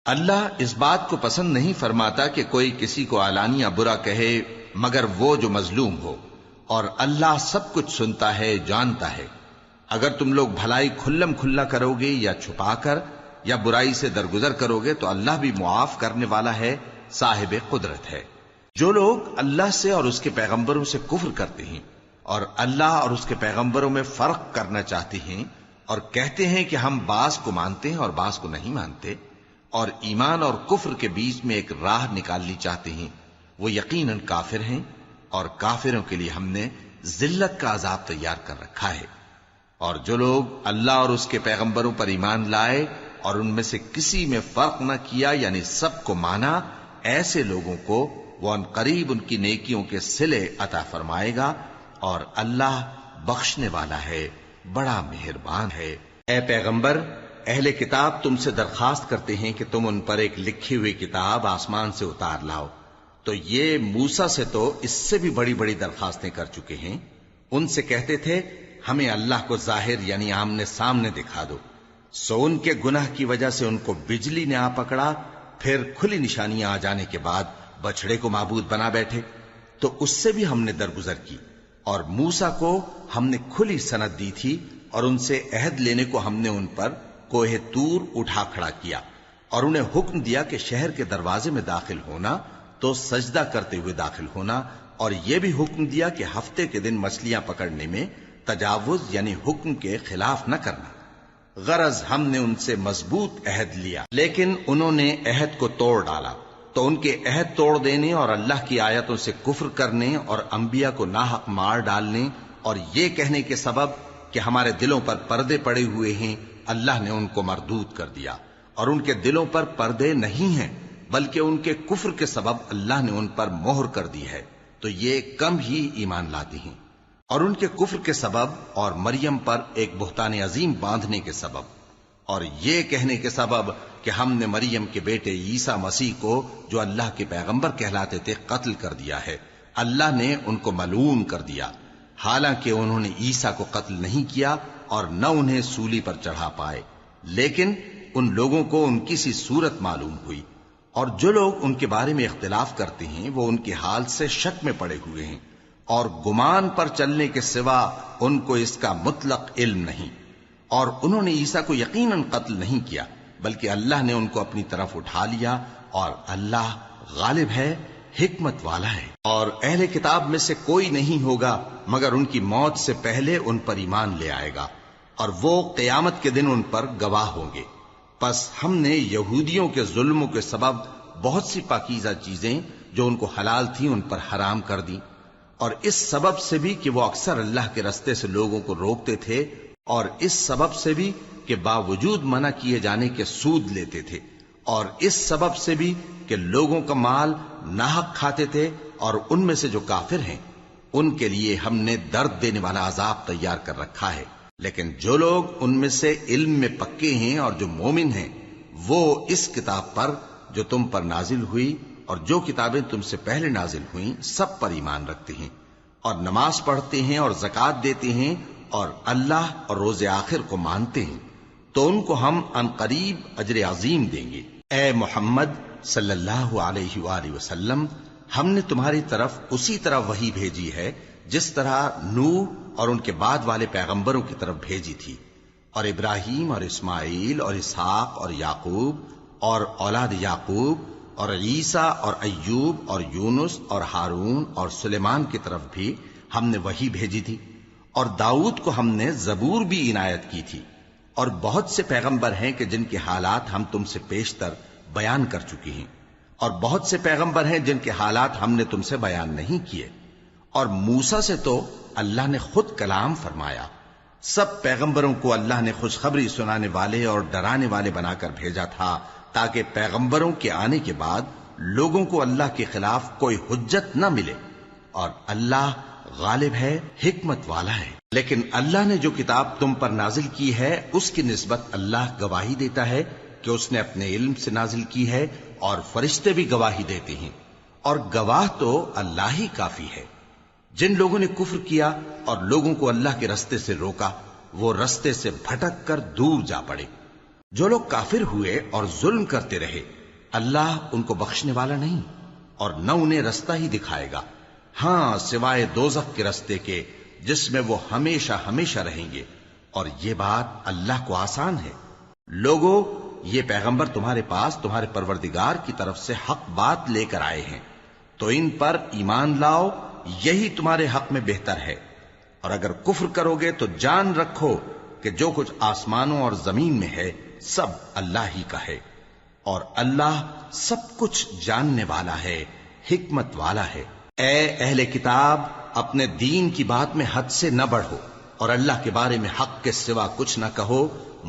اللہ اس بات کو پسند نہیں فرماتا کہ کوئی کسی کو علانیہ برا کہے مگر وہ جو مظلوم ہو، اور اللہ سب کچھ سنتا ہے، جانتا ہے۔ اگر تم لوگ بھلائی کھلم کھلا کرو گے یا چھپا کر یا برائی سے درگزر کرو گے تو اللہ بھی معاف کرنے والا ہے، صاحب قدرت ہے۔ جو لوگ اللہ سے اور اس کے پیغمبروں سے کفر کرتے ہیں اور اللہ اور اس کے پیغمبروں میں فرق کرنا چاہتے ہیں اور کہتے ہیں کہ ہم بعض کو مانتے ہیں اور بعض کو نہیں مانتے، اور ایمان اور کفر کے بیچ میں ایک راہ نکالنی چاہتے ہیں، وہ یقیناً کافر ہیں، اور کافروں کے لیے ہم نے ذلت کا عذاب تیار کر رکھا ہے۔ اور جو لوگ اللہ اور اس کے پیغمبروں پر ایمان لائے اور ان میں سے کسی میں فرق نہ کیا، یعنی سب کو مانا، ایسے لوگوں کو وہ ان قریب ان کی نیکیوں کے صلے عطا فرمائے گا، اور اللہ بخشنے والا ہے، بڑا مہربان ہے۔ اے پیغمبر، اہل کتاب تم سے درخواست کرتے ہیں کہ تم ان پر ایک لکھی ہوئی کتاب آسمان سے اتار لاؤ، تو یہ موسیٰ سے تو اس سے بھی بڑی بڑی درخواستیں کر چکے ہیں۔ ان سے کہتے تھے ہمیں اللہ کو ظاہر یعنی آمنے سامنے دکھا دو، سو ان کے گناہ کی وجہ سے ان کو بجلی نے آ پکڑا، پھر کھلی نشانیاں آ جانے کے بعد بچڑے کو معبود بنا بیٹھے، تو اس سے بھی ہم نے درگزر کی۔ اور موسیٰ کو ہم نے کھلی سند دی تھی، اور ان سے عہد لینے کو ہم نے ان پر کوہ طور اٹھا کھڑا کیا، اور انہیں حکم دیا کہ شہر کے دروازے میں داخل ہونا تو سجدہ کرتے ہوئے داخل ہونا، اور یہ بھی حکم دیا کہ ہفتے کے دن مچھلیاں پکڑنے میں تجاوز یعنی حکم کے خلاف نہ کرنا۔ غرض ہم نے ان سے مضبوط عہد لیا، لیکن انہوں نے عہد کو توڑ ڈالا، تو ان کے عہد توڑ دینے اور اللہ کی آیتوں سے کفر کرنے اور انبیاء کو ناحق مار ڈالنے اور یہ کہنے کے سبب کہ ہمارے دلوں پر پردے پڑے ہوئے ہیں، اللہ نے ان کو مردود کر دیا۔ اور ان کے دلوں پر پردے نہیں ہیں بلکہ ان کے کفر کے سبب اللہ نے ان پر مہر کر دی ہے، تو یہ کم ہی ایمان لاتے ہیں۔ اور ان کے کفر کے سبب اور مریم پر ایک بہتان عظیم باندھنے کے سبب اور یہ کہنے کے سبب کہ ہم نے مریم کے بیٹے عیسیٰ مسیح کو جو اللہ کے پیغمبر کہلاتے تھے قتل کر دیا ہے، اللہ نے ان کو ملعون کر دیا، حالانکہ انہوں نے عیسیٰ کو قتل نہیں کیا اور نہ انہیں سولی پر چڑھا پائے، لیکن ان لوگوں کو ان کی سی صورت معلوم ہوئی۔ اور جو لوگ ان کے بارے میں اختلاف کرتے ہیں وہ ان کے حال سے شک میں پڑے ہوئے ہیں، اور گمان پر چلنے کے سوا ان کو اس کا مطلق علم نہیں۔ اور انہوں نے عیسیٰ کو یقیناً قتل نہیں کیا بلکہ اللہ نے ان کو اپنی طرف اٹھا لیا، اور اللہ غالب ہے، حکمت والا ہے۔ اور اہل کتاب میں سے کوئی نہیں ہوگا مگر ان کی موت سے پہلے ان پر ایمان لے آئے گا، اور وہ قیامت کے دن ان پر گواہ ہوں گے۔ پس ہم نے یہودیوں کے ظلموں کے سبب بہت سی پاکیزہ چیزیں جو ان کو حلال تھیں ان پر حرام کر دیں، اور اس سبب سے بھی کہ وہ اکثر اللہ کے رستے سے لوگوں کو روکتے تھے، اور اس سبب سے بھی کہ باوجود منع کیے جانے کے سود لیتے تھے، اور اس سبب سے بھی کہ لوگوں کا مال ناحق کھاتے تھے، اور ان میں سے جو کافر ہیں ان کے لیے ہم نے درد دینے والا عذاب تیار کر رکھا ہے۔ لیکن جو لوگ ان میں سے علم میں پکے ہیں اور جو مومن ہیں وہ اس کتاب پر جو تم پر نازل ہوئی اور جو کتابیں تم سے پہلے نازل ہوئیں سب پر ایمان رکھتے ہیں، اور نماز پڑھتے ہیں اور زکوٰۃ دیتے ہیں اور اللہ اور روز آخر کو مانتے ہیں، تو ان کو ہم ان قریب اجر عظیم دیں گے۔ اے محمد صلی اللہ علیہ وآلہ وسلم، ہم نے تمہاری طرف اسی طرح وحی بھیجی ہے جس طرح نوح اور ان کے بعد والے پیغمبروں کی طرف بھیجی تھی، اور ابراہیم اور اسماعیل اور اسحاق اور یعقوب اور اولاد یعقوب اور عیسیٰ اور ایوب اور یونس اور ہارون اور سلیمان کی طرف بھی ہم نے وحی بھیجی تھی، اور داؤد کو ہم نے زبور بھی عنایت کی تھی، اور بہت سے پیغمبر ہیں کہ جن کے حالات ہم تم سے پیشتر بیان کر چکے ہیں، اور بہت سے پیغمبر ہیں جن کے حالات ہم نے تم سے بیان نہیں کیے۔ اور موسیٰ سے تو اللہ نے خود کلام فرمایا۔ سب پیغمبروں کو اللہ نے خوشخبری سنانے والے اور ڈرانے والے بنا کر بھیجا تھا تاکہ پیغمبروں کے آنے کے بعد لوگوں کو اللہ کے خلاف کوئی حجت نہ ملے، اور اللہ غالب ہے، حکمت والا ہے۔ لیکن اللہ نے جو کتاب تم پر نازل کی ہے اس کی نسبت اللہ گواہی دیتا ہے کہ اس نے اپنے علم سے نازل کی ہے، اور فرشتے بھی گواہی دیتے ہیں، اور گواہ تو اللہ ہی کافی ہے۔ جن لوگوں نے کفر کیا اور لوگوں کو اللہ کے رستے سے روکا وہ رستے سے بھٹک کر دور جا پڑے۔ جو لوگ کافر ہوئے اور ظلم کرتے رہے اللہ ان کو بخشنے والا نہیں اور نہ انہیں رستہ ہی دکھائے گا، ہاں سوائے دوزخ کے رستے کے جس میں وہ ہمیشہ ہمیشہ رہیں گے، اور یہ بات اللہ کو آسان ہے۔ لوگو، یہ پیغمبر تمہارے پاس تمہارے پروردگار کی طرف سے حق بات لے کر آئے ہیں، تو ان پر ایمان لاؤ، یہی تمہارے حق میں بہتر ہے، اور اگر کفر کرو گے تو جان رکھو کہ جو کچھ آسمانوں اور زمین میں ہے سب اللہ ہی کا ہے، اور اللہ سب کچھ جاننے والا ہے، حکمت والا ہے۔ اے اہل کتاب، اپنے دین کی بات میں حد سے نہ بڑھو اور اللہ کے بارے میں حق کے سوا کچھ نہ کہو۔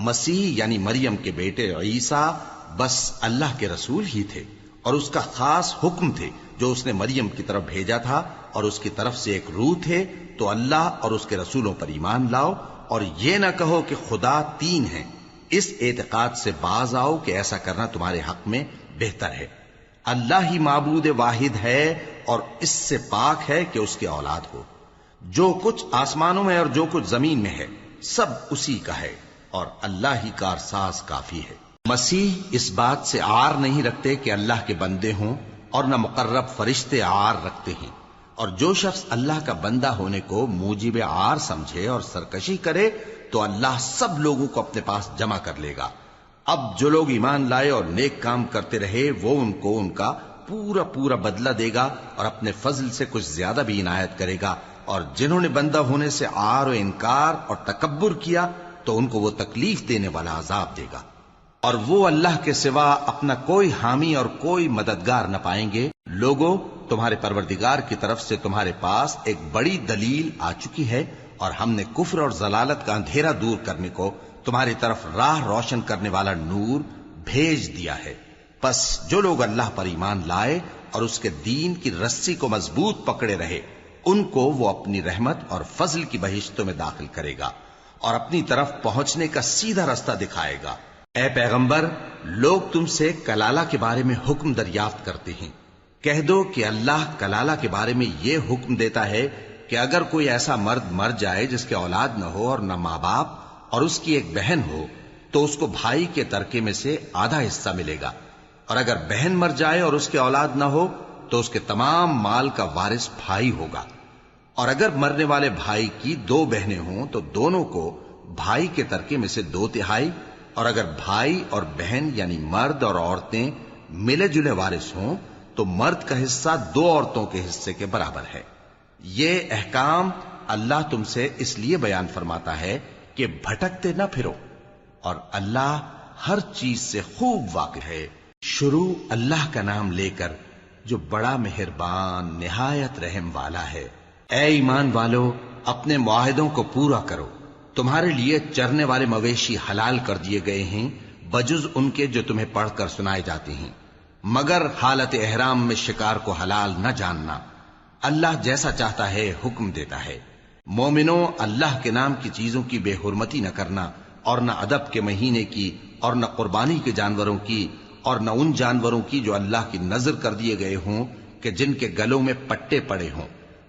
مسیح یعنی مریم کے بیٹے عیسیٰ بس اللہ کے رسول ہی تھے اور اس کا خاص حکم تھے جو اس نے مریم کی طرف بھیجا تھا، اور اس کی طرف سے ایک روح تھے، تو اللہ اور اس کے رسولوں پر ایمان لاؤ، اور یہ نہ کہو کہ خدا تین ہیں، اس اعتقاد سے باز آؤ کہ ایسا کرنا تمہارے حق میں بہتر ہے۔ اللہ ہی معبود واحد ہے اور اس سے پاک ہے کہ اس کی اولاد ہو۔ جو کچھ آسمانوں میں اور جو کچھ زمین میں ہے سب اسی کا ہے، اور اللہ ہی کارساز کافی ہے۔ مسیح اس بات سے عار نہیں رکھتے کہ اللہ کے بندے ہوں، اور نہ مقرب فرشتے عار رکھتے ہیں، اور جو شخص اللہ کا بندہ ہونے کو موجب عار سمجھے اور سرکشی کرے تو اللہ سب لوگوں کو اپنے پاس جمع کر لے گا۔ اب جو لوگ ایمان لائے اور نیک کام کرتے رہے وہ ان کو ان کا پورا پورا بدلہ دے گا اور اپنے فضل سے کچھ زیادہ بھی عنایت کرے گا، اور جنہوں نے بندہ ہونے سے عار و انکار اور تکبر کیا تو ان کو وہ تکلیف دینے والا عذاب دے گا، اور وہ اللہ کے سوا اپنا کوئی حامی اور کوئی مددگار نہ پائیں گے۔ لوگوں، تمہارے پروردگار کی طرف سے تمہارے پاس ایک بڑی دلیل آ چکی ہے، اور ہم نے کفر اور ضلالت کا اندھیرا دور کرنے کو تمہاری طرف راہ روشن کرنے والا نور بھیج دیا ہے۔ پس جو لوگ اللہ پر ایمان لائے اور اس کے دین کی رسی کو مضبوط پکڑے رہے ان کو وہ اپنی رحمت اور فضل کی بہشتوں میں داخل کرے گا اور اپنی طرف پہنچنے کا سیدھا رستہ دکھائے گا۔ اے پیغمبر، لوگ تم سے کلالہ کے بارے میں حکم دریافت کرتے ہیں، کہہ دو کہ اللہ کلالہ کے بارے میں یہ حکم دیتا ہے کہ اگر کوئی ایسا مرد مر جائے جس کے اولاد نہ ہو اور نہ ماں باپ اور اس کی ایک بہن ہو تو اس کو بھائی کے ترکے میں سے آدھا حصہ ملے گا، اور اگر بہن مر جائے اور اس کے اولاد نہ ہو تو اس کے تمام مال کا وارث بھائی ہوگا، اور اگر مرنے والے بھائی کی دو بہنیں ہوں تو دونوں کو بھائی کے ترکے میں سے 2/3، اور اگر بھائی اور بہن یعنی مرد اور عورتیں ملے جلے وارث ہوں تو مرد کا حصہ 2 عورتوں کے حصے کے برابر ہے۔ یہ احکام اللہ تم سے اس لیے بیان فرماتا ہے کہ بھٹکتے نہ پھرو، اور اللہ ہر چیز سے خوب واقف ہے۔ شروع اللہ کا نام لے کر جو بڑا مہربان نہایت رحم والا ہے۔ اے ایمان والو، اپنے معاہدوں کو پورا کرو۔ تمہارے لیے چرنے والے مویشی حلال کر دیے گئے ہیں بجز ان کے جو تمہیں پڑھ کر سنائے جاتے ہیں، مگر حالت احرام میں شکار کو حلال نہ جاننا۔ اللہ جیسا چاہتا ہے حکم دیتا ہے۔ مومنوں، اللہ کے نام کی چیزوں کی بے حرمتی نہ کرنا، اور نہ ادب کے مہینے کی، اور نہ قربانی کے جانوروں کی، اور نہ ان جانوروں کی جو اللہ کی نذر کر دیے گئے ہوں کہ جن کے گلوں میں پٹے پڑے ہوں،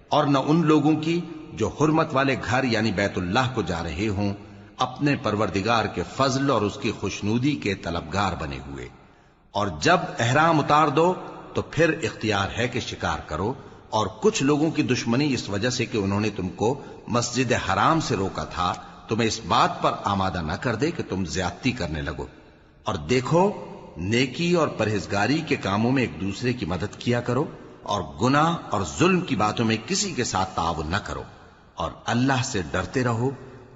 اور نہ ان لوگوں کی جو حرمت والے گھر یعنی بیت اللہ کو جا رہے ہوں اپنے پروردگار کے فضل اور اس کی خوشنودی کے طلبگار بنے ہوئے۔ اور جب احرام اتار دو تو پھر اختیار ہے کہ شکار کرو، اور کچھ لوگوں کی دشمنی اس وجہ سے کہ انہوں نے تم کو مسجد حرام سے روکا تھا تمہیں اس بات پر آمادہ نہ کر دے کہ تم زیادتی کرنے لگو۔ اور دیکھو، نیکی اور پرہیزگاری کے کاموں میں ایک دوسرے کی مدد کیا کرو، اور گناہ اور ظلم کی باتوں میں کسی کے ساتھ تعاون نہ کرو، اور اللہ سے ڈرتے رہو۔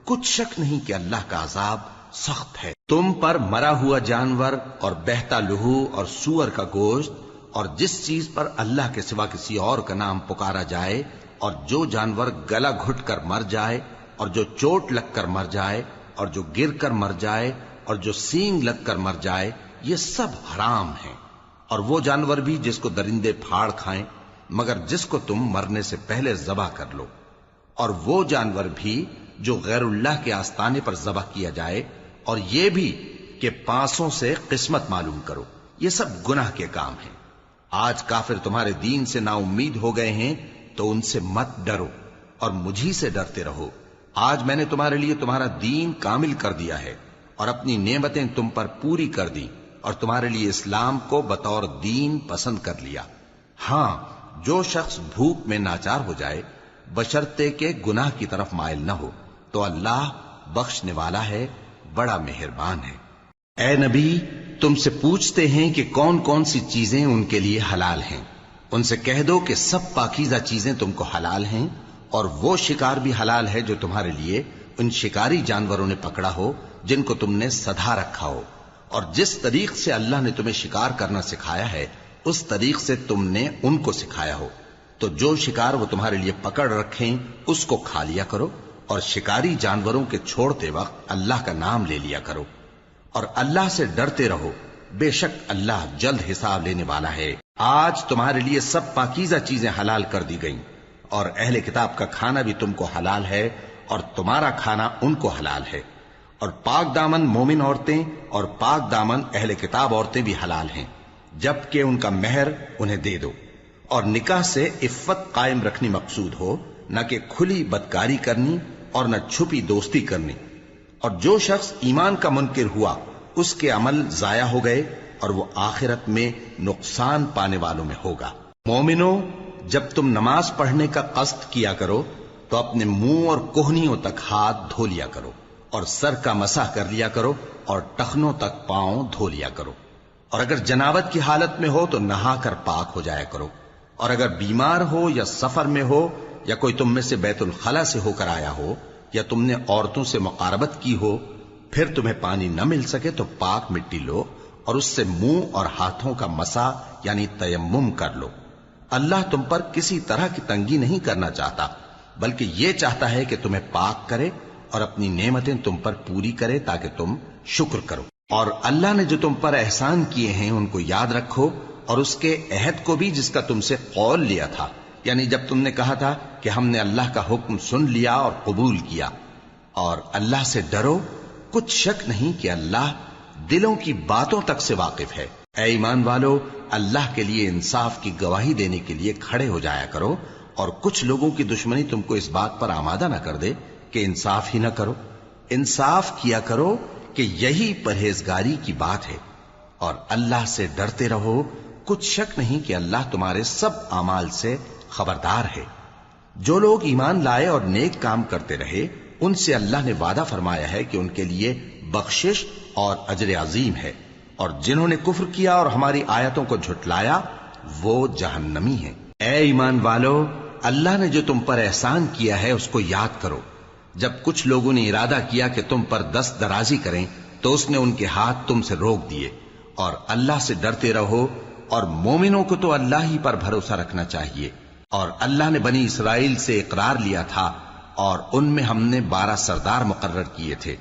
کچھ شک نہیں کہ اللہ کا عذاب سخت ہے۔ تم پر مرا ہوا جانور اور بہتا لہو اور سور کا گوشت اور جس چیز پر اللہ کے سوا کسی اور کا نام پکارا جائے، اور جو جانور گلا گھٹ کر مر جائے، اور جو چوٹ لگ کر مر جائے، اور جو گر کر مر جائے، اور جو سینگ لگ کر مر جائے، یہ سب حرام ہیں۔ اور وہ جانور بھی جس کو درندے پھاڑ کھائیں، مگر جس کو تم مرنے سے پہلے ذبح کر لو، اور وہ جانور بھی جو غیر اللہ کے آستانے پر ذبح کیا جائے، اور یہ بھی کہ پانسوں سے قسمت معلوم کرو، یہ سب گناہ کے کام ہیں۔ آج کافر تمہارے دین سے نا امید ہو گئے ہیں تو ان سے مت ڈرو اور مجھی سے ڈرتے رہو۔ آج میں نے تمہارے لیے تمہارا دین کامل کر دیا ہے، اور اپنی نعمتیں تم پر پوری کر دی اور تمہارے لیے اسلام کو بطور دین پسند کر لیا۔ ہاں، جو شخص بھوک میں ناچار ہو جائے بشرطے کہ گناہ کی طرف مائل نہ ہو تو اللہ بخشنے والا ہے، بڑا مہربان ہے۔ اے نبی، تم سے پوچھتے ہیں کہ کون کون سی چیزیں ان کے لیے حلال ہیں۔ ان سے کہہ دو کہ سب پاکیزہ چیزیں تم کو حلال ہیں، اور وہ شکار بھی حلال ہے جو تمہارے لیے ان شکاری جانوروں نے پکڑا ہو جن کو تم نے سدھا رکھا ہو، اور جس طریق سے اللہ نے تمہیں شکار کرنا سکھایا ہے اس طریق سے تم نے ان کو سکھایا ہو۔ تو جو شکار وہ تمہارے لیے پکڑ رکھیں اس کو کھا لیا کرو، اور شکاری جانوروں کے چھوڑتے وقت اللہ کا نام لے لیا کرو، اور اللہ سے ڈرتے رہو، بے شک اللہ جلد حساب لینے والا ہے۔ آج تمہارے لیے سب پاکیزہ چیزیں حلال کر دی گئیں، اور اہل کتاب کا کھانا بھی تم کو حلال ہے اور تمہارا کھانا ان کو حلال ہے، اور پاک دامن مومن عورتیں اور پاک دامن اہل کتاب عورتیں بھی حلال ہیں، جبکہ ان کا مہر انہیں دے دو، اور نکاح سے عفت قائم رکھنی مقصود ہو، نہ کہ کھلی بدکاری کرنی اور نہ چھپی دوستی کرنی۔ اور جو شخص ایمان کا منکر ہوا اس کے عمل ضائع ہو گئے اور وہ آخرت میں نقصان پانے والوں میں ہوگا۔ مومنوں، جب تم نماز پڑھنے کا قصد کیا کرو تو اپنے منہ اور کوہنیوں تک ہاتھ دھو لیا کرو، اور سر کا مسح کر لیا کرو، اور ٹخنوں تک پاؤں دھو لیا کرو، اور اگر جنابت کی حالت میں ہو تو نہا کر پاک ہو جایا کرو، اور اگر بیمار ہو یا سفر میں ہو یا کوئی تم میں سے بیت الخلا سے ہو کر آیا ہو یا تم نے عورتوں سے مقاربت کی ہو، پھر تمہیں پانی نہ مل سکے تو پاک مٹی لو اور اس سے منہ اور ہاتھوں کا مسح یعنی تیمم کر لو۔ اللہ تم پر کسی طرح کی تنگی نہیں کرنا چاہتا، بلکہ یہ چاہتا ہے کہ تمہیں پاک کرے اور اپنی نعمتیں تم پر پوری کرے تاکہ تم شکر کرو۔ اور اللہ نے جو تم پر احسان کیے ہیں ان کو یاد رکھو، اور اس کے عہد کو بھی جس کا تم سے قول لیا تھا، یعنی جب تم نے کہا تھا کہ ہم نے اللہ کا حکم سن لیا اور قبول کیا۔ اور اللہ سے ڈرو، کچھ شک نہیں کہ اللہ دلوں کی باتوں تک سے واقف ہے۔ اے ایمان والو، اللہ کے لیے انصاف کی گواہی دینے کے لیے کھڑے ہو جایا کرو، اور کچھ لوگوں کی دشمنی تم کو اس بات پر آمادہ نہ کر دے کہ انصاف ہی نہ کرو۔ انصاف کیا کرو کہ یہی پرہیزگاری کی بات ہے، اور اللہ سے ڈرتے رہو، کچھ شک نہیں کہ اللہ تمہارے سب اعمال سے خبردار ہے۔ جو لوگ ایمان لائے اور نیک کام کرتے رہے ان سے اللہ نے وعدہ فرمایا ہے کہ ان کے لیے بخشش اور اجر عظیم ہے، اور جنہوں نے کفر کیا اور ہماری آیتوں کو جھٹلایا وہ جہنمی ہیں۔ اے ایمان والو، اللہ نے جو تم پر احسان کیا ہے اس کو یاد کرو۔ جب کچھ لوگوں نے ارادہ کیا کہ تم پر دست درازی کریں تو اس نے ان کے ہاتھ تم سے روک دیے، اور اللہ سے ڈرتے رہو، اور مومنوں کو تو اللہ ہی پر بھروسہ رکھنا چاہیے۔ اور اللہ نے بنی اسرائیل سے اقرار لیا تھا اور ان میں ہم نے 12 سردار مقرر کیے تھے،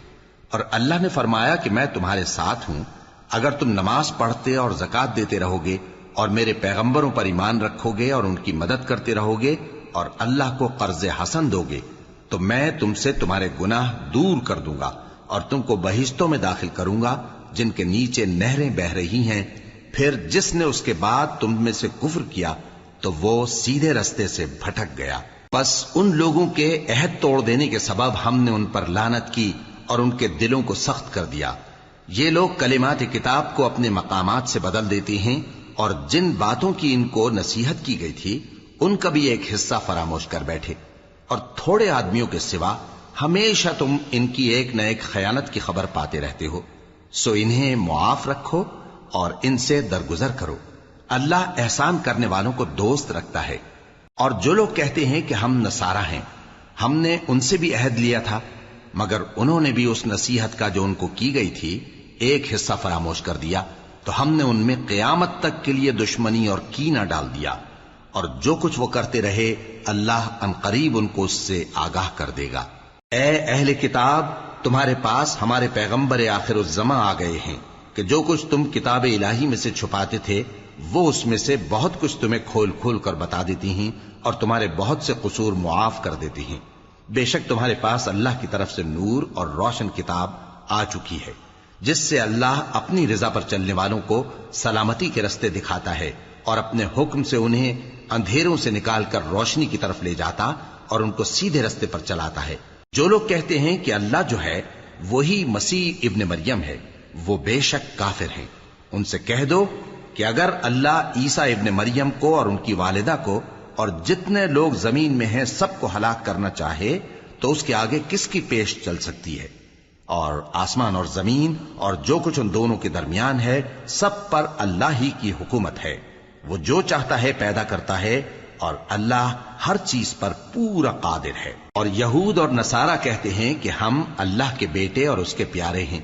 اور اللہ نے فرمایا کہ میں تمہارے ساتھ ہوں، اگر تم نماز پڑھتے اور زکوٰۃ دیتے رہو گے اور میرے پیغمبروں پر ایمان رکھو گے اور ان کی مدد کرتے رہو گے اور اللہ کو قرض حسن دو گے تو میں تم سے تمہارے گناہ دور کر دوں گا اور تم کو بہشتوں میں داخل کروں گا جن کے نیچے نہریں بہ رہی ہیں۔ پھر جس نے اس کے بعد تم میں سے کفر کیا تو وہ سیدھے رستے سے بھٹک گیا۔ پس ان لوگوں کے عہد توڑ دینے کے سبب ہم نے ان پر لعنت کی اور ان کے دلوں کو سخت کر دیا۔ یہ لوگ کلمات کتاب کو اپنے مقامات سے بدل دیتے ہیں، اور جن باتوں کی ان کو نصیحت کی گئی تھی ان کا بھی ایک حصہ فراموش کر بیٹھے، اور تھوڑے آدمیوں کے سوا ہمیشہ تم ان کی ایک نہ ایک خیانت کی خبر پاتے رہتے ہو، سو انہیں معاف رکھو اور ان سے درگزر کرو۔ اللہ احسان کرنے والوں کو دوست رکھتا ہے۔ اور جو لوگ کہتے ہیں کہ ہم نصارہ ہیں، ہم نے ان سے بھی عہد لیا تھا، مگر انہوں نے بھی اس نصیحت کا جو ان کو کی گئی تھی ایک حصہ فراموش کر دیا، تو ہم نے ان میں قیامت تک کے لیے دشمنی اور کینہ ڈال دیا، اور جو کچھ وہ کرتے رہے اللہ عنقریب ان کو اس سے آگاہ کر دے گا۔ اے اہل کتاب، تمہارے پاس ہمارے پیغمبر آخر الزماں آ گئے ہیں کہ جو کچھ تم کتاب الہی میں سے چھپاتے تھے وہ اس میں سے بہت کچھ تمہیں کھول کھول کر بتا دیتی ہیں اور تمہارے بہت سے قصور معاف کر دیتی ہیں۔ بے شک تمہارے پاس اللہ کی طرف سے نور اور روشن کتاب آ چکی ہے، جس سے اللہ اپنی رضا پر چلنے والوں کو سلامتی کے رستے دکھاتا ہے اور اپنے حکم سے انہیں اندھیروں سے نکال کر روشنی کی طرف لے جاتا اور ان کو سیدھے رستے پر چلاتا ہے۔ جو لوگ کہتے ہیں کہ اللہ جو ہے وہی مسیح ابن مریم ہے، وہ بے شک کافر ہیں۔ ان سے کہہ دو کہ اگر اللہ عیسیٰ ابن مریم کو اور ان کی والدہ کو اور جتنے لوگ زمین میں ہیں سب کو ہلاک کرنا چاہے تو اس کے آگے کس کی پیش چل سکتی ہے؟ اور آسمان اور زمین اور جو کچھ ان دونوں کے درمیان ہے سب پر اللہ ہی کی حکومت ہے۔ وہ جو چاہتا ہے پیدا کرتا ہے، اور اللہ ہر چیز پر پورا قادر ہے۔ اور یہود اور نصارہ کہتے ہیں کہ ہم اللہ کے بیٹے اور اس کے پیارے ہیں۔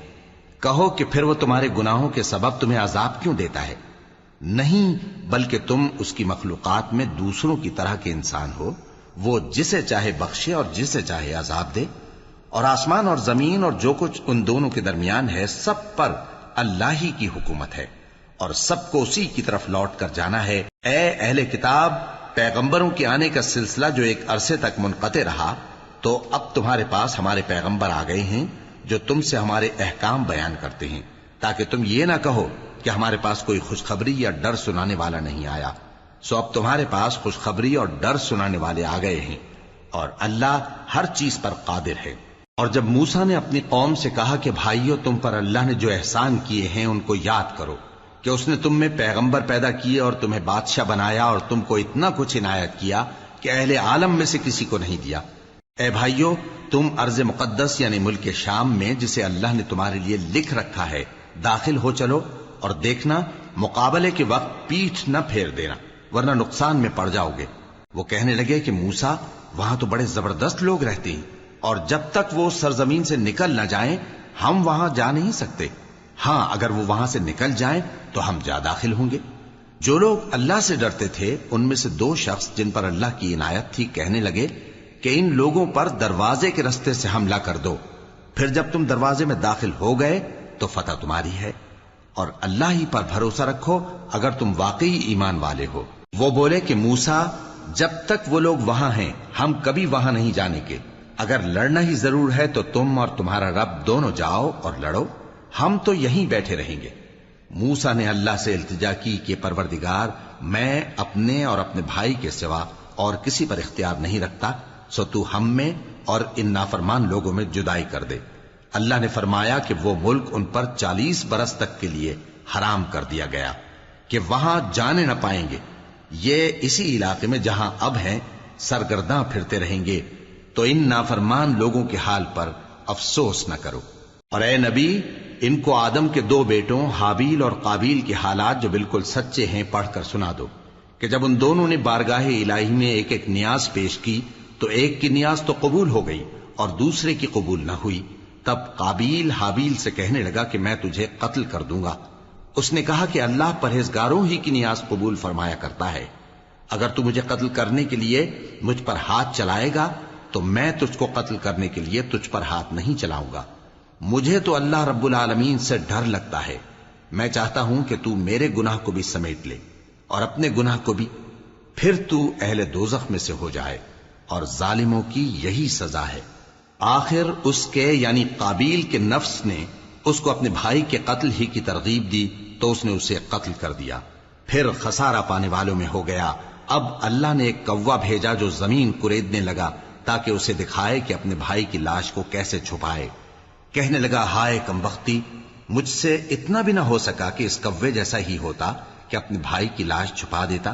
کہو کہ پھر وہ تمہارے گناہوں کے سبب تمہیں عذاب کیوں دیتا ہے؟ نہیں، بلکہ تم اس کی مخلوقات میں دوسروں کی طرح کے انسان ہو، وہ جسے چاہے بخشے اور جسے چاہے عذاب دے۔ اور آسمان اور زمین اور جو کچھ ان دونوں کے درمیان ہے سب پر اللہ ہی کی حکومت ہے، اور سب کو اسی کی طرف لوٹ کر جانا ہے۔ اے اہل کتاب، پیغمبروں کے آنے کا سلسلہ جو ایک عرصے تک منقطع رہا، تو اب تمہارے پاس ہمارے پیغمبر آ گئے ہیں جو تم سے ہمارے احکام بیان کرتے ہیں، تاکہ تم یہ نہ کہو کہ ہمارے پاس کوئی خوشخبری یا ڈر سنانے والا نہیں آیا۔ سو اب تمہارے پاس خوشخبری اور ڈر سنانے والے آ گئے ہیں، اور اللہ ہر چیز پر قادر ہے۔ اور جب موسیٰ نے اپنی قوم سے کہا کہ بھائیو، تم پر اللہ نے جو احسان کیے ہیں ان کو یاد کرو، کہ اس نے تم میں پیغمبر پیدا کیے اور تمہیں بادشاہ بنایا اور تم کو اتنا کچھ عنایت کیا کہ اہل عالم میں سے کسی کو نہیں دیا۔ اے بھائیو، تم ارض مقدس یعنی ملک شام میں، جسے اللہ نے تمہارے لیے لکھ رکھا ہے، داخل ہو چلو، اور دیکھنا مقابلے کے وقت پیٹھ نہ پھیر دینا، ورنہ نقصان میں پڑ جاؤ گے۔ وہ کہنے لگے کہ موسیٰ، وہاں تو بڑے زبردست لوگ رہتے ہیں، اور جب تک وہ سرزمین سے نکل نہ جائیں ہم وہاں جا نہیں سکتے۔ ہاں، اگر وہ وہاں سے نکل جائیں تو ہم جا داخل ہوں گے۔ جو لوگ اللہ سے ڈرتے تھے ان میں سے دو شخص جن پر اللہ کی عنایت تھی کہنے لگے کہ ان لوگوں پر دروازے کے رستے سے حملہ کر دو، پھر جب تم دروازے میں داخل ہو گئے تو فتح تمہاری ہے، اور اللہ ہی پر بھروسہ رکھو اگر تم واقعی ایمان والے ہو۔ وہ بولے کہ موسیٰ، جب تک وہ لوگ وہاں ہیں ہم کبھی وہاں نہیں جانے کے، اگر لڑنا ہی ضرور ہے تو تم اور تمہارا رب دونوں جاؤ اور لڑو، ہم تو یہیں بیٹھے رہیں گے۔ موسیٰ نے اللہ سے التجا کی کہ پروردگار، میں اپنے اور اپنے بھائی کے سوا اور کسی پر اختیار نہیں رکھتا، سو تو ہم میں اور ان نافرمان لوگوں میں جدائی کر دے۔ اللہ نے فرمایا کہ وہ ملک ان پر 40 برس تک کے لیے حرام کر دیا گیا کہ وہاں جانے نہ پائیں گے۔ یہ اسی علاقے میں جہاں اب ہیں سرگرداں پھرتے رہیں گے، تو ان نافرمان لوگوں کے حال پر افسوس نہ کرو۔ اور اے نبی، ان کو آدم کے 2 بیٹوں حابیل اور قابیل کے حالات جو بالکل سچے ہیں پڑھ کر سنا دو، کہ جب ان دونوں نے بارگاہ الہی میں ایک ایک نیاز پیش کی تو ایک کی نیاز تو قبول ہو گئی اور دوسرے کی قبول نہ ہوئی۔ تب قابیل حابیل سے کہنے لگا کہ میں تجھے قتل کر دوں گا۔ اس نے کہا کہ اللہ پرہیزگاروں ہی کی نیاز قبول فرمایا کرتا ہے، اگر تو مجھے قتل کرنے کے لیے مجھ پر ہاتھ چلائے گا تو میں تجھ کو قتل کرنے کے لیے تجھ پر ہاتھ نہیں چلاؤں گا۔ مجھے تو اللہ رب العالمین سے ڈر لگتا ہے، میں چاہتا ہوں کہ تو میرے گناہ کو بھی سمیٹ لے اور اپنے گناہ کو بھی، پھر تو اہل دوزخ میں سے ہو جائے، اور ظالموں کی یہی سزا ہے۔ آخر اس کے یعنی قابیل کے نفس نے اس کو اپنے بھائی کے قتل ہی کی ترغیب دی تو اس نے اسے قتل کر دیا، پھر خسارہ پانے والوں میں ہو گیا۔ اب اللہ نے ایک کوا بھیجا جو زمین کریدنے لگا تاکہ اسے دکھائے کہ اپنے بھائی کی لاش کو کیسے چھپائے۔ کہنے لگا، ہائے کمبختی، مجھ سے اتنا بھی نہ ہو سکا کہ اس کوے جیسا ہی ہوتا کہ اپنے بھائی کی لاش چھپا دیتا۔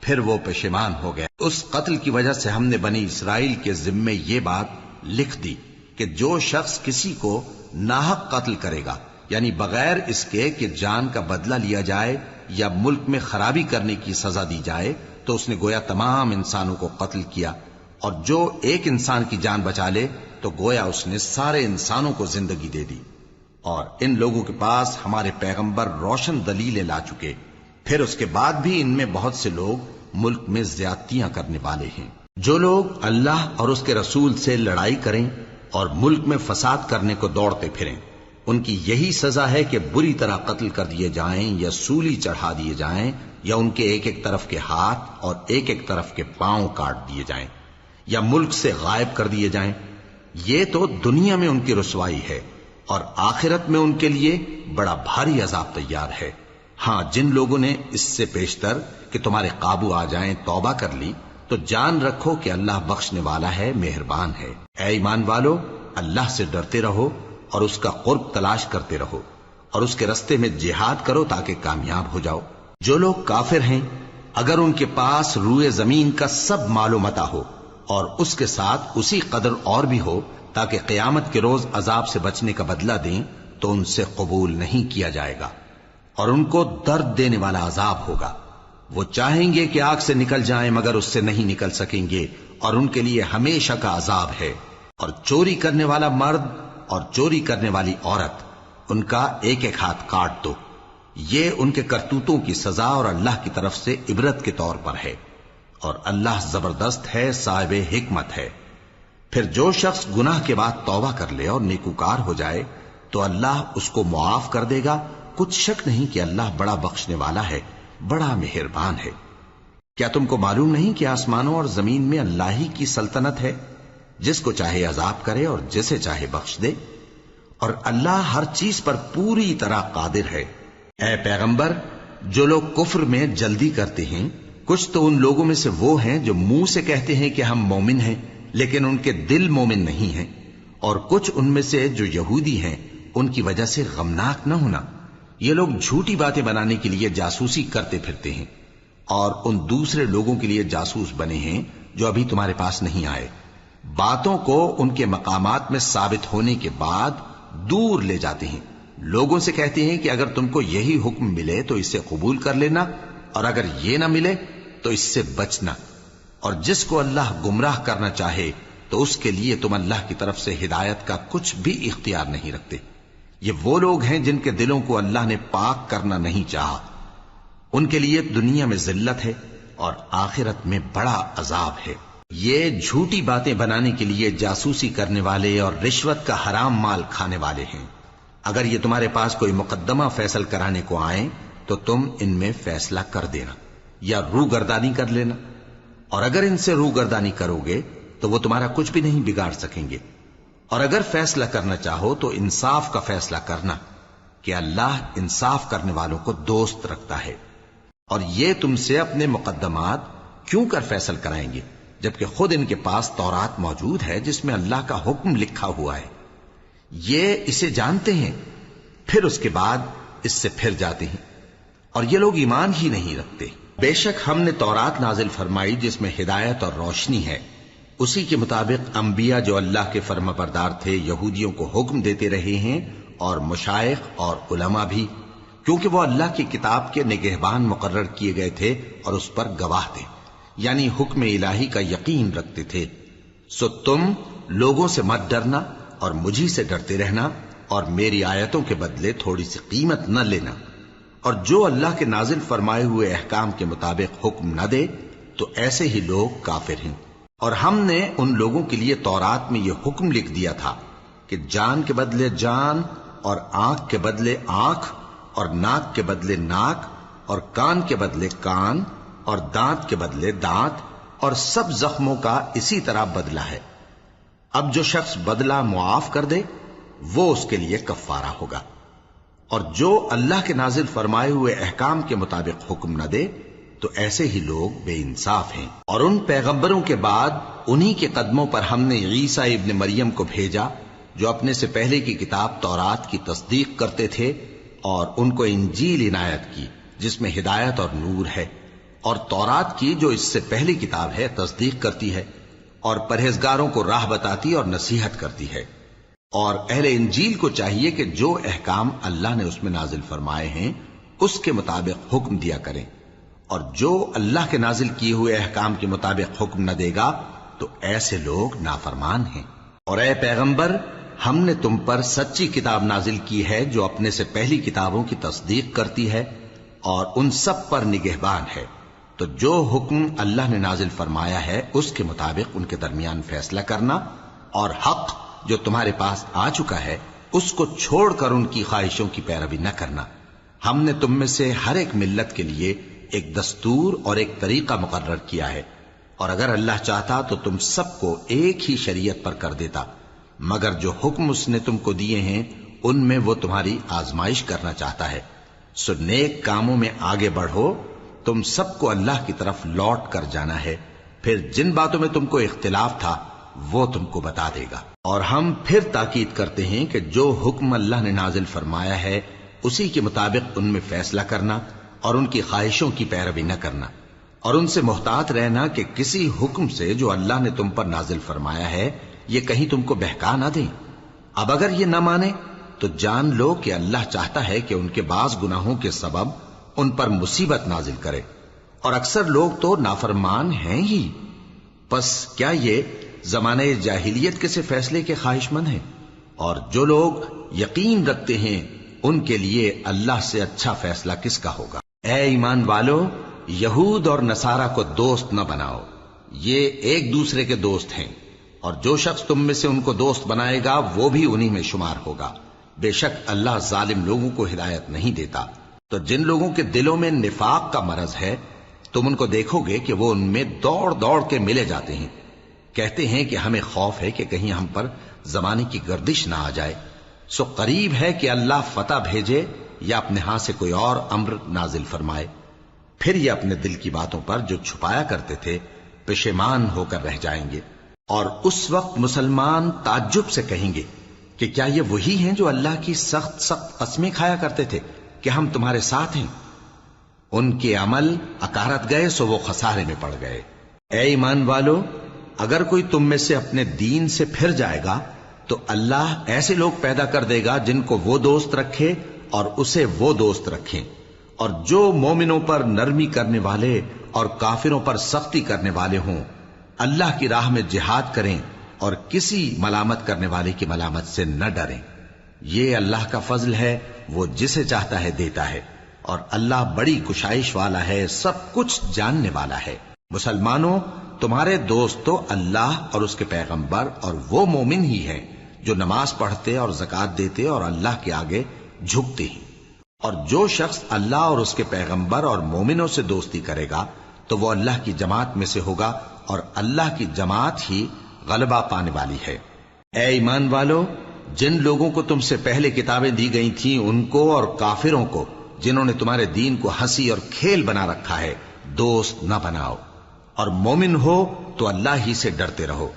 پھر وہ پشیمان ہو گیا۔ اس قتل کی وجہ سے ہم نے بنی اسرائیل کے ذمے یہ بات لکھ دی کہ جو شخص کسی کو ناحق قتل کرے گا، یعنی بغیر اس کے کہ جان کا بدلہ لیا جائے یا ملک میں خرابی کرنے کی سزا دی جائے، تو اس نے گویا تمام انسانوں کو قتل کیا، اور جو ایک انسان کی جان بچا لے تو گویا اس نے سارے انسانوں کو زندگی دے دی۔ اور ان لوگوں کے پاس ہمارے پیغمبر روشن دلیلیں لا چکے، پھر اس کے بعد بھی ان میں بہت سے لوگ ملک میں زیادتیاں کرنے والے ہیں۔ جو لوگ اللہ اور اس کے رسول سے لڑائی کریں اور ملک میں فساد کرنے کو دوڑتے پھریں، ان کی یہی سزا ہے کہ بری طرح قتل کر دیے جائیں یا سولی چڑھا دیے جائیں، یا ان کے ایک ایک طرف کے ہاتھ اور ایک ایک طرف کے پاؤں کاٹ دیے جائیں، یا ملک سے غائب کر دیے جائیں۔ یہ تو دنیا میں ان کی رسوائی ہے، اور آخرت میں ان کے لیے بڑا بھاری عذاب تیار ہے۔ ہاں، جن لوگوں نے اس سے پیشتر کہ تمہارے قابو آ جائیں توبہ کر لی تو جان رکھو کہ اللہ بخشنے والا ہے، مہربان ہے۔ اے ایمان والو، اللہ سے ڈرتے رہو اور اس کا قرب تلاش کرتے رہو اور اس کے رستے میں جہاد کرو تاکہ کامیاب ہو جاؤ۔ جو لوگ کافر ہیں اگر ان کے پاس روئے زمین کا سب مال و متاع ہو اور اس کے ساتھ اسی قدر اور بھی ہو تاکہ قیامت کے روز عذاب سے بچنے کا بدلہ دیں تو ان سے قبول نہیں کیا جائے گا، اور ان کو درد دینے والا عذاب ہوگا۔ وہ چاہیں گے کہ آگ سے نکل جائیں مگر اس سے نہیں نکل سکیں گے، اور ان کے لیے ہمیشہ کا عذاب ہے۔ اور چوری کرنے والا مرد اور چوری کرنے والی عورت، ان کا ایک ایک ہاتھ کاٹ دو، یہ ان کے کرتوتوں کی سزا اور اللہ کی طرف سے عبرت کے طور پر ہے، اور اللہ زبردست ہے، صاحب حکمت ہے۔ پھر جو شخص گناہ کے بعد توبہ کر لے اور نیکوکار ہو جائے تو اللہ اس کو معاف کر دے گا، کچھ شک نہیں کہ اللہ بڑا بخشنے والا ہے، بڑا مہربان ہے۔ کیا تم کو معلوم نہیں کہ آسمانوں اور زمین میں اللہ ہی کی سلطنت ہے، جس کو چاہے عذاب کرے اور جسے چاہے بخش دے، اور اللہ ہر چیز پر پوری طرح قادر ہے۔ اے پیغمبر، جو لوگ کفر میں جلدی کرتے ہیں، کچھ تو ان لوگوں میں سے وہ ہیں جو منہ سے کہتے ہیں کہ ہم مومن ہیں لیکن ان کے دل مومن نہیں ہیں، اور کچھ ان میں سے جو یہودی ہیں، ان کی وجہ سے غمناک نہ ہونا۔ یہ لوگ جھوٹی باتیں بنانے کے لیے جاسوسی کرتے پھرتے ہیں، اور ان دوسرے لوگوں کے لیے جاسوس بنے ہیں جو ابھی تمہارے پاس نہیں آئے، باتوں کو ان کے مقامات میں ثابت ہونے کے بعد دور لے جاتے ہیں، لوگوں سے کہتے ہیں کہ اگر تم کو یہی حکم ملے تو اسے قبول کر لینا، اور اگر یہ نہ ملے تو اس سے بچنا، اور جس کو اللہ گمراہ کرنا چاہے تو اس کے لیے تم اللہ کی طرف سے ہدایت کا کچھ بھی اختیار نہیں رکھتے۔ یہ وہ لوگ ہیں جن کے دلوں کو اللہ نے پاک کرنا نہیں چاہا، ان کے لیے دنیا میں ذلت ہے اور آخرت میں بڑا عذاب ہے۔ یہ جھوٹی باتیں بنانے کے لیے جاسوسی کرنے والے اور رشوت کا حرام مال کھانے والے ہیں۔ اگر یہ تمہارے پاس کوئی مقدمہ فیصل کرانے کو آئیں تو تم ان میں فیصلہ کر دینا یا روگردانی کر لینا، اور اگر ان سے روگردانی کرو گے تو وہ تمہارا کچھ بھی نہیں بگاڑ سکیں گے، اور اگر فیصلہ کرنا چاہو تو انصاف کا فیصلہ کرنا کہ اللہ انصاف کرنے والوں کو دوست رکھتا ہے۔ اور یہ تم سے اپنے مقدمات کیوں کر فیصل کرائیں گے جبکہ خود ان کے پاس تورات موجود ہے جس میں اللہ کا حکم لکھا ہوا ہے۔ یہ اسے جانتے ہیں، پھر اس کے بعد اس سے پھر جاتے ہیں، اور یہ لوگ ایمان ہی نہیں رکھتے۔ بے شک ہم نے تورات نازل فرمائی جس میں ہدایت اور روشنی ہے، اسی کے مطابق انبیاء جو اللہ کے فرما بردار تھے یہودیوں کو حکم دیتے رہے ہیں، اور مشائخ اور علماء بھی، کیونکہ وہ اللہ کی کتاب کے نگہبان مقرر کیے گئے تھے اور اس پر گواہ تھے، یعنی حکم الہی کا یقین رکھتے تھے۔ سو تم لوگوں سے مت ڈرنا اور مجھی سے ڈرتے رہنا، اور میری آیتوں کے بدلے تھوڑی سی قیمت نہ لینا، اور جو اللہ کے نازل فرمائے ہوئے احکام کے مطابق حکم نہ دے تو ایسے ہی لوگ کافر ہیں۔ اور ہم نے ان لوگوں کے لیے تورات میں یہ حکم لکھ دیا تھا کہ جان کے بدلے جان، اور آنکھ کے بدلے آنکھ، اور ناک کے بدلے ناک، اور کان کے بدلے کان، اور دانت کے بدلے دانت، اور سب زخموں کا اسی طرح بدلہ ہے۔ اب جو شخص بدلہ معاف کر دے وہ اس کے لیے کفارہ ہوگا، اور جو اللہ کے نازل فرمائے ہوئے احکام کے مطابق حکم نہ دے تو ایسے ہی لوگ بے انصاف ہیں۔ اور ان پیغمبروں کے بعد انہی کے قدموں پر ہم نے عیسیٰ ابن مریم کو بھیجا جو اپنے سے پہلے کی کتاب تورات کی تصدیق کرتے تھے، اور ان کو انجیل عنایت کی جس میں ہدایت اور نور ہے، اور تورات کی جو اس سے پہلی کتاب ہے تصدیق کرتی ہے، اور پرہیزگاروں کو راہ بتاتی اور نصیحت کرتی ہے۔ اور اہل انجیل کو چاہیے کہ جو احکام اللہ نے اس میں نازل فرمائے ہیں اس کے مطابق حکم دیا کریں، اور جو اللہ کے نازل کیے ہوئے احکام کے مطابق حکم نہ دے گا تو ایسے لوگ نافرمان ہیں۔ اور اے پیغمبر، ہم نے تم پر سچی کتاب نازل کی ہے جو اپنے سے پہلی کتابوں کی تصدیق کرتی ہے اور ان سب پر نگہبان ہے، تو جو حکم اللہ نے نازل فرمایا ہے اس کے مطابق ان کے درمیان فیصلہ کرنا، اور حق جو تمہارے پاس آ چکا ہے اس کو چھوڑ کر ان کی خواہشوں کی پیروی نہ کرنا۔ ہم نے تم میں سے ہر ایک ملت کے لیے ایک دستور اور ایک طریقہ مقرر کیا ہے، اور اگر اللہ چاہتا تو تم سب کو ایک ہی شریعت پر کر دیتا، مگر جو حکم اس نے تم کو دیے ہیں ان میں وہ تمہاری آزمائش کرنا چاہتا ہے۔ سو نیک کاموں میں آگے بڑھو، تم سب کو اللہ کی طرف لوٹ کر جانا ہے، پھر جن باتوں میں تم کو اختلاف تھا وہ تم کو بتا دے گا۔ اور ہم پھر تاکید کرتے ہیں کہ جو حکم اللہ نے نازل فرمایا ہے اسی کے مطابق ان میں فیصلہ کرنا اور ان کی خواہشوں کی پیروی نہ کرنا، اور ان سے محتاط رہنا کہ کسی حکم سے جو اللہ نے تم پر نازل فرمایا ہے یہ کہیں تم کو بہکا نہ دیں۔ اب اگر یہ نہ مانے تو جان لو کہ اللہ چاہتا ہے کہ ان کے بعض گناہوں کے سبب ان پر مصیبت نازل کرے، اور اکثر لوگ تو نافرمان ہیں ہی۔ پس کیا یہ زمانہ جاہلیت کے سے فیصلے کے خواہش مند ہیں؟ اور جو لوگ یقین رکھتے ہیں ان کے لیے اللہ سے اچھا فیصلہ کس کا ہوگا؟ اے ایمان والو، یہود اور نصارہ کو دوست نہ بناؤ، یہ ایک دوسرے کے دوست ہیں، اور جو شخص تم میں سے ان کو دوست بنائے گا وہ بھی انہی میں شمار ہوگا۔ بے شک اللہ ظالم لوگوں کو ہدایت نہیں دیتا۔ تو جن لوگوں کے دلوں میں نفاق کا مرض ہے تم ان کو دیکھو گے کہ وہ ان میں دوڑ دوڑ کے ملے جاتے ہیں، کہتے ہیں کہ ہمیں خوف ہے کہ کہیں ہم پر زمانے کی گردش نہ آ جائے، سو قریب ہے کہ اللہ فتح بھیجے یا اپنے ہاں سے کوئی اور امر نازل فرمائے، پھر یہ اپنے دل کی باتوں پر جو چھپایا کرتے تھے پشیمان ہو کر رہ جائیں گے۔ اور اس وقت مسلمان تعجب سے کہیں گے کہ کیا یہ وہی ہیں جو اللہ کی سخت سخت قسمیں کھایا کرتے تھے کہ ہم تمہارے ساتھ ہیں؟ ان کے عمل اکارت گئے سو وہ خسارے میں پڑ گئے۔ اے ایمان والو، اگر کوئی تم میں سے اپنے دین سے پھر جائے گا تو اللہ ایسے لوگ پیدا کر دے گا جن کو وہ دوست رکھے اور اسے وہ دوست رکھیں، اور جو مومنوں پر نرمی کرنے والے اور کافروں پر سختی کرنے والے ہوں، اللہ کی راہ میں جہاد کریں اور کسی ملامت کرنے والے کی ملامت سے نہ ڈریں۔ یہ اللہ کا فضل ہے، وہ جسے چاہتا ہے دیتا ہے، اور اللہ بڑی کشائش والا ہے، سب کچھ جاننے والا ہے۔ مسلمانوں، تمہارے دوست تو اللہ اور اس کے پیغمبر اور وہ مومن ہی ہیں جو نماز پڑھتے اور زکوٰۃ دیتے اور اللہ کے آگے جھکتے ہیں۔ اور جو شخص اللہ اور اس کے پیغمبر اور مومنوں سے دوستی کرے گا تو وہ اللہ کی جماعت میں سے ہوگا، اور اللہ کی جماعت ہی غلبہ پانے والی ہے۔ اے ایمان والو، جن لوگوں کو تم سے پہلے کتابیں دی گئی تھیں ان کو اور کافروں کو جنہوں نے تمہارے دین کو ہنسی اور کھیل بنا رکھا ہے دوست نہ بناؤ، اور مومن ہو تو اللہ ہی سے ڈرتے رہو۔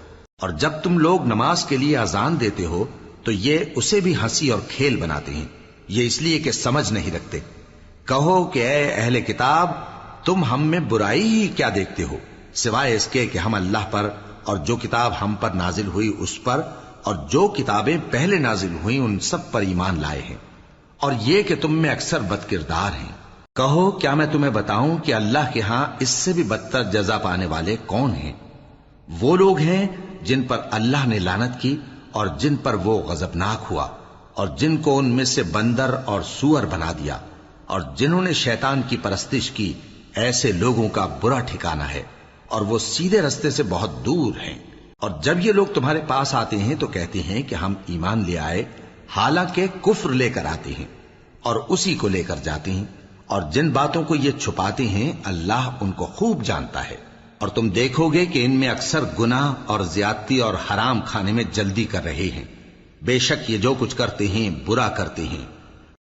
اور جب تم لوگ نماز کے لیے اذان دیتے ہو تو یہ اسے بھی ہنسی اور کھیل بناتے ہیں، یہ اس لیے کہ سمجھ نہیں رکھتے۔ کہو کہ اے اہل کتاب، تم ہم میں برائی ہی کیا دیکھتے ہو، سوائے اس کے کہ ہم اللہ پر اور جو کتاب ہم پر نازل ہوئی اس پر اور جو کتابیں پہلے نازل ہوئیں ان سب پر ایمان لائے ہیں، اور یہ کہ تم میں اکثر بد کردار ہیں۔ کہو کیا میں تمہیں بتاؤں کہ اللہ کے ہاں اس سے بھی بدتر جزا پانے والے کون ہیں؟ وہ لوگ ہیں جن پر اللہ نے لعنت کی اور جن پر وہ غضبناک ہوا، اور جن کو ان میں سے بندر اور سور بنا دیا، اور جنہوں نے شیطان کی پرستش کی، ایسے لوگوں کا برا ٹھکانہ ہے، اور وہ سیدھے رستے سے بہت دور ہیں۔ اور جب یہ لوگ تمہارے پاس آتے ہیں تو کہتے ہیں کہ ہم ایمان لے آئے، حالانکہ کفر لے کر آتے ہیں اور اسی کو لے کر جاتے ہیں، اور جن باتوں کو یہ چھپاتے ہیں اللہ ان کو خوب جانتا ہے۔ اور تم دیکھو گے کہ ان میں اکثر گناہ اور زیادتی اور حرام کھانے میں جلدی کر رہے ہیں، بے شک یہ جو کچھ کرتے ہیں برا کرتے ہیں۔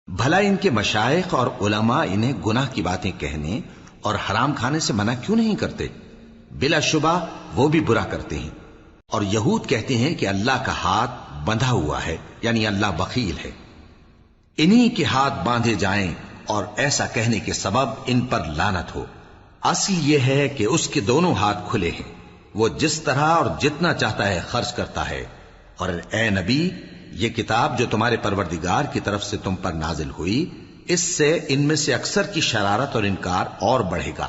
بھلا ان کے مشائخ اور علماء انہیں گناہ کی باتیں کہنے اور حرام کھانے سے منع کیوں نہیں کرتے؟ بلا شبہ وہ بھی برا کرتے ہیں۔ اور یہود کہتے ہیں کہ اللہ کا ہاتھ بندھا ہوا ہے، یعنی اللہ بخیل ہے، انہی کے ہاتھ باندھے جائیں، اور ایسا کہنے کے سبب ان پر لعنت ہو۔ اصل یہ ہے کہ اس کے دونوں ہاتھ کھلے ہیں، وہ جس طرح اور جتنا چاہتا ہے خرچ کرتا ہے۔ اور اے نبی، یہ کتاب جو تمہارے پروردگار کی طرف سے تم پر نازل ہوئی، اس سے ان میں سے اکثر کی شرارت اور انکار اور بڑھے گا،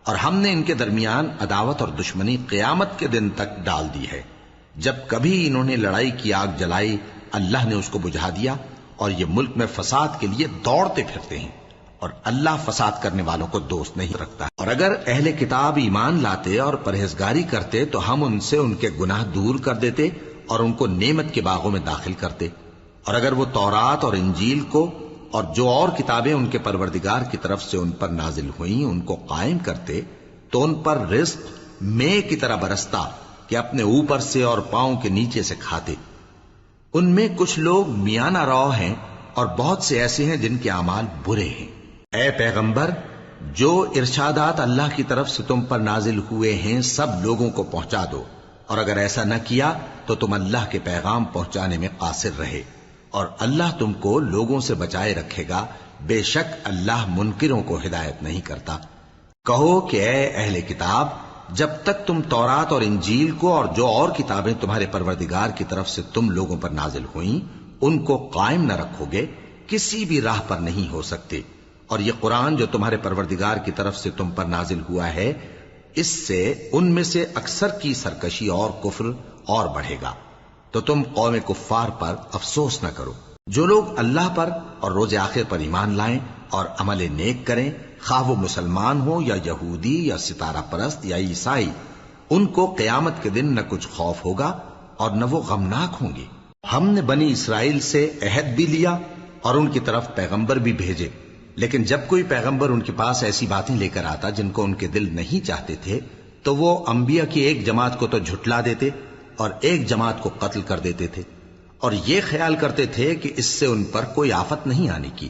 اور ہم نے ان کے درمیان عداوت اور دشمنی قیامت کے دن تک ڈال دی ہے۔ جب کبھی انہوں نے لڑائی کی آگ جلائی اللہ نے اس کو بجھا دیا، اور یہ ملک میں فساد کے لیے دوڑتے پھرتے ہیں، اور اللہ فساد کرنے والوں کو دوست نہیں رکھتا۔ اور اگر اہل کتاب ایمان لاتے اور پرہیزگاری کرتے تو ہم ان سے ان کے گناہ دور کر دیتے اور ان کو نعمت کے باغوں میں داخل کرتے۔ اور اگر وہ تورات اور انجیل کو اور جو اور کتابیں ان کے پروردگار کی طرف سے ان پر نازل ہوئیں ان کو قائم کرتے تو ان پر رزق مے کی طرح برستا کہ اپنے اوپر سے اور پاؤں کے نیچے سے کھاتے۔ ان میں کچھ لوگ میانہ رو ہیں اور بہت سے ایسے ہیں جن کے اعمال برے ہیں۔ اے پیغمبر، جو ارشادات اللہ کی طرف سے تم پر نازل ہوئے ہیں سب لوگوں کو پہنچا دو، اور اگر ایسا نہ کیا تو تم اللہ کے پیغام پہنچانے میں قاصر رہے، اور اللہ تم کو لوگوں سے بچائے رکھے گا، بے شک اللہ منکروں کو ہدایت نہیں کرتا۔ کہو کہ اے اہل کتاب، جب تک تم تورات اور انجیل کو اور جو اور کتابیں تمہارے پروردگار کی طرف سے تم لوگوں پر نازل ہوئیں ان کو قائم نہ رکھو گے، کسی بھی راہ پر نہیں ہو سکتے۔ اور یہ قرآن جو تمہارے پروردگار کی طرف سے تم پر نازل ہوا ہے، اس سے ان میں سے اکثر کی سرکشی اور کفر اور بڑھے گا، تو تم قوم کفار پر افسوس نہ کرو۔ جو لوگ اللہ پر اور روز آخر پر ایمان لائیں اور عمل نیک کریں، خواہ وہ مسلمان ہو یا یہودی یا ستارہ پرست یا عیسائی، ان کو قیامت کے دن نہ کچھ خوف ہوگا اور نہ وہ غمناک ہوں گے۔ ہم نے بنی اسرائیل سے عہد بھی لیا اور ان کی طرف پیغمبر بھی بھیجے، لیکن جب کوئی پیغمبر ان کے پاس ایسی باتیں لے کر آتا جن کو ان کے دل نہیں چاہتے تھے تو وہ انبیاء کی ایک جماعت کو تو جھٹلا دیتے اور ایک جماعت کو قتل کر دیتے تھے، اور یہ خیال کرتے تھے کہ اس سے ان پر کوئی آفت نہیں آنے کی،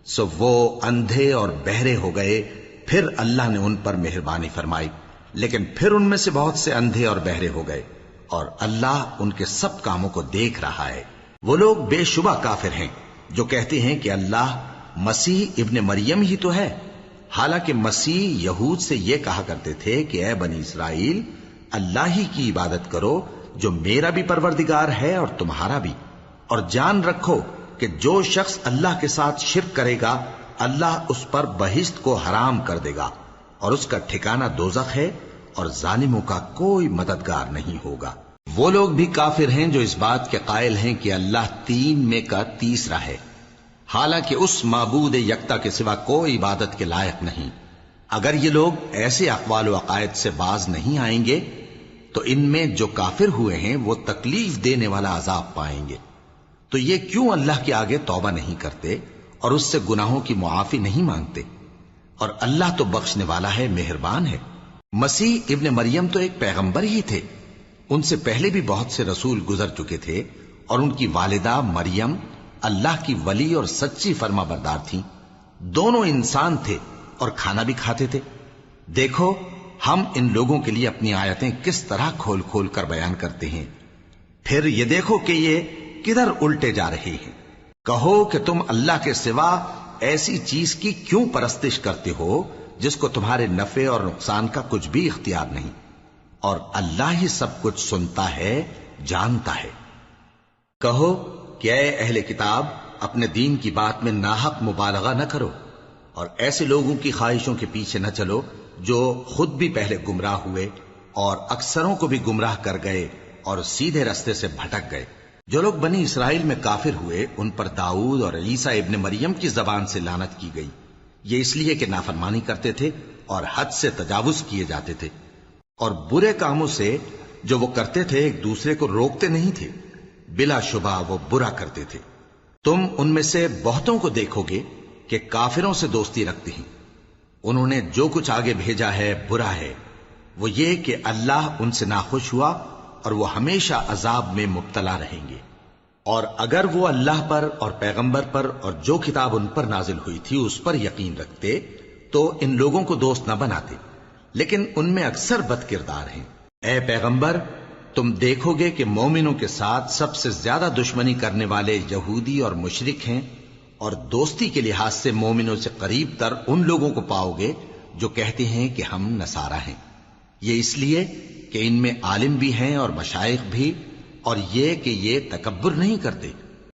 سو وہ اندھے اور بہرے ہو گئے۔ پھر اللہ نے ان پر مہربانی فرمائی، لیکن پھر ان میں سے بہت سے اندھے اور بہرے ہو گئے، اور اللہ ان کے سب کاموں کو دیکھ رہا ہے۔ وہ لوگ بے شبہ کافر ہیں جو کہتے ہیں کہ اللہ مسیح ابن مریم ہی تو ہے، حالانکہ مسیح یہود سے یہ کہا کرتے تھے کہ اے بنی اسرائیل، اللہ ہی کی عبادت کرو جو میرا بھی پروردگار ہے اور تمہارا بھی، اور جان رکھو کہ جو شخص اللہ کے ساتھ شرک کرے گا اللہ اس پر بہشت کو حرام کر دے گا، اور اس کا ٹھکانہ دوزخ ہے، اور ظالموں کا کوئی مددگار نہیں ہوگا۔ وہ لوگ بھی کافر ہیں جو اس بات کے قائل ہیں کہ اللہ تین میں کا تیسرا ہے، حالانکہ اس معبود یکتا کے سوا کوئی عبادت کے لائق نہیں۔ اگر یہ لوگ ایسے اقوال و عقائد سے باز نہیں آئیں گے تو ان میں جو کافر ہوئے ہیں وہ تکلیف دینے والا عذاب پائیں گے۔ تو یہ کیوں اللہ کے آگے توبہ نہیں کرتے اور اس سے گناہوں کی معافی نہیں مانگتے؟ اور اللہ تو بخشنے والا ہے، مہربان ہے۔ مسیح ابن مریم تو ایک پیغمبر ہی تھے، ان سے پہلے بھی بہت سے رسول گزر چکے تھے، اور ان کی والدہ مریم اللہ کی ولی اور سچی فرما بردار تھیں۔ دونوں انسان تھے اور کھانا بھی کھاتے تھے۔ دیکھو ہم ان لوگوں کے لیے اپنی آیتیں کس طرح کھول کھول کر بیان کرتے ہیں، پھر یہ دیکھو کہ یہ کدھر الٹے جا رہے ہیں۔ کہو کہ تم اللہ کے سوا ایسی چیز کی کیوں پرستش کرتے ہو جس کو تمہارے نفع اور نقصان کا کچھ بھی اختیار نہیں، اور اللہ ہی سب کچھ سنتا ہے، جانتا ہے۔ کہو کہ اے اہل کتاب، اپنے دین کی بات میں ناحق مبالغہ نہ کرو، اور ایسے لوگوں کی خواہشوں کے پیچھے نہ چلو جو خود بھی پہلے گمراہ ہوئے اور اکثروں کو بھی گمراہ کر گئے اور سیدھے رستے سے بھٹک گئے۔ جو لوگ بنی اسرائیل میں کافر ہوئے ان پر داؤد اور عیسیٰ ابن مریم کی زبان سے لعنت کی گئی، یہ اس لیے کہ نافرمانی کرتے تھے اور حد سے تجاوز کیے جاتے تھے، اور برے کاموں سے جو وہ کرتے تھے ایک دوسرے کو روکتے نہیں تھے، بلا شبہ وہ برا کرتے تھے۔ تم ان میں سے بہتوں کو دیکھو گے کہ کافروں سے دوستی رکھتے ہیں، انہوں نے جو کچھ آگے بھیجا ہے برا ہے، وہ یہ کہ اللہ ان سے ناخوش ہوا اور وہ ہمیشہ عذاب میں مبتلا رہیں گے۔ اور اگر وہ اللہ پر اور پیغمبر پر اور جو کتاب ان پر نازل ہوئی تھی اس پر یقین رکھتے تو ان لوگوں کو دوست نہ بناتے، لیکن ان میں اکثر بد کردار ہیں۔ اے پیغمبر، تم دیکھو گے کہ مومنوں کے ساتھ سب سے زیادہ دشمنی کرنے والے یہودی اور مشرک ہیں، اور دوستی کے لحاظ سے مومنوں سے قریب تر ان لوگوں کو پاؤ گے جو کہتے ہیں کہ ہم نصارہ ہیں۔ یہ اس لیے کہ ان میں عالم بھی ہیں اور مشائخ بھی، اور یہ کہ یہ تکبر نہیں کرتے۔